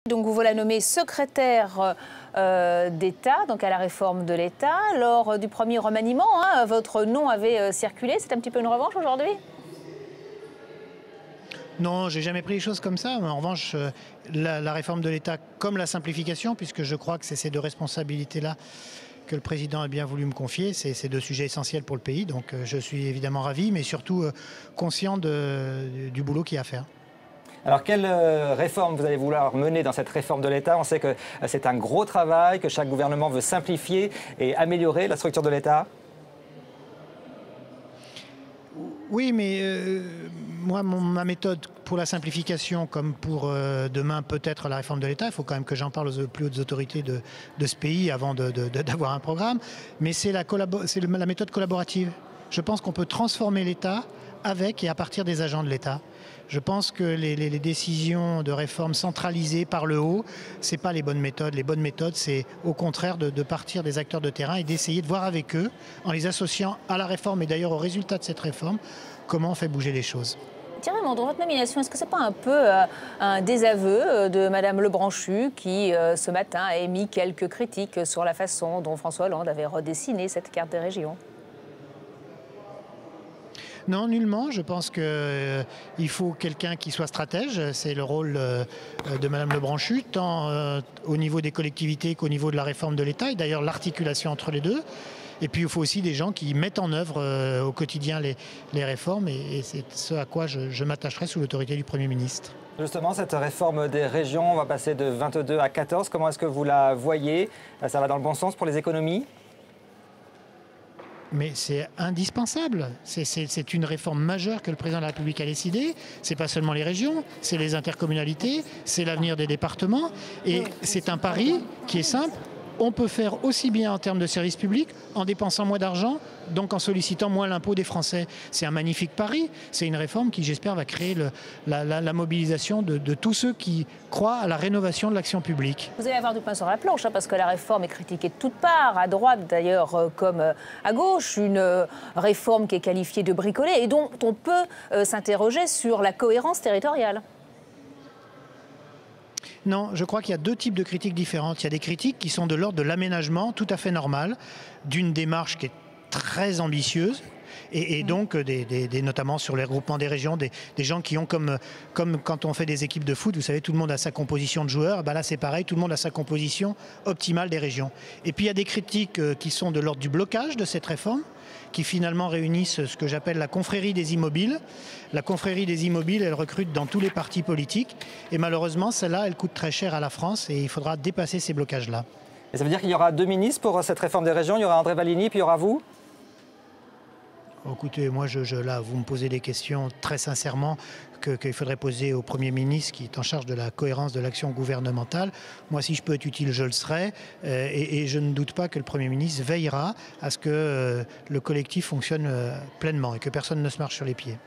Donc vous voilà nommé secrétaire d'État, donc à la réforme de l'État. Lors du premier remaniement, votre nom avait circulé. C'est un petit peu une revanche aujourd'hui? Non, j'ai jamais pris les choses comme ça. Mais en revanche, la réforme de l'État comme la simplification, puisque je crois que c'est ces deux responsabilités-là que le président a bien voulu me confier, c'est deux sujets essentiels pour le pays. Donc je suis évidemment ravi, mais surtout conscient du boulot qu'il y a à faire. Alors, quelle réforme vous allez vouloir mener dans cette réforme de l'État? On sait que c'est un gros travail, que chaque gouvernement veut simplifier et améliorer la structure de l'État. Oui, mais moi, ma méthode pour la simplification, comme pour demain peut-être la réforme de l'État, il faut quand même que j'en parle aux plus hautes autorités de ce pays avant d'avoir un programme, mais c'est la méthode collaborative. Je pense qu'on peut transformer l'État avec et à partir des agents de l'État. Je pense que les décisions de réforme centralisées par le haut, ce n'est pas les bonnes méthodes. Les bonnes méthodes, c'est au contraire de partir des acteurs de terrain et d'essayer de voir avec eux, en les associant à la réforme et d'ailleurs au résultat de cette réforme, comment on fait bouger les choses. Thierry Mandon, votre nomination, est-ce que ce n'est pas un peu un désaveu de Mme Lebranchu qui, ce matin, a émis quelques critiques sur la façon dont François Hollande avait redessiné cette carte des régions? Non, nullement. Je pense qu'il faut quelqu'un qui soit stratège. C'est le rôle de Mme Lebranchu, tant au niveau des collectivités qu'au niveau de la réforme de l'État, et d'ailleurs l'articulation entre les deux. Et puis il faut aussi des gens qui mettent en œuvre au quotidien les réformes, et c'est ce à quoi je m'attacherai sous l'autorité du Premier ministre. Justement, cette réforme des régions, on va passer de 22 à 14. Comment est-ce que vous la voyez? Ça va dans le bon sens pour les économies? Mais c'est indispensable. C'est une réforme majeure que le président de la République a décidée. Ce n'est pas seulement les régions, c'est les intercommunalités, c'est l'avenir des départements. Et c'est un pari qui est simple. On peut faire aussi bien en termes de services publics en dépensant moins d'argent, donc en sollicitant moins l'impôt des Français. C'est un magnifique pari. C'est une réforme qui, j'espère, va créer la mobilisation de tous ceux qui croient à la rénovation de l'action publique. Vous allez avoir du pain sur la planche, parce que la réforme est critiquée de toutes parts, à droite d'ailleurs comme à gauche. Une réforme qui est qualifiée de bricolée et dont on peut s'interroger sur la cohérence territoriale. Non, je crois qu'il y a deux types de critiques différentes. Il y a des critiques qui sont de l'ordre de l'aménagement, tout à fait normal, d'une démarche qui est très ambitieuse, et donc notamment sur les regroupements des régions, des gens qui ont comme quand on fait des équipes de foot, vous savez, tout le monde a sa composition de joueurs. Ben là, c'est pareil, tout le monde a sa composition optimale des régions. Et puis il y a des critiques qui sont de l'ordre du blocage de cette réforme, qui finalement réunissent ce que j'appelle la confrérie des immobiles. La confrérie des immobiles, elle recrute dans tous les partis politiques. Et malheureusement, celle-là, elle coûte très cher à la France, et il faudra dépasser ces blocages-là. Et ça veut dire qu'il y aura deux ministres pour cette réforme des régions? Il y aura André Valigny, puis il y aura vous? Écoutez, moi, là, vous me posez des questions très sincèrement qu'il faudrait poser au Premier ministre qui est en charge de la cohérence de l'action gouvernementale. Moi, si je peux être utile, je le serai. Et je ne doute pas que le Premier ministre veillera à ce que le collectif fonctionne pleinement et que personne ne se marche sur les pieds.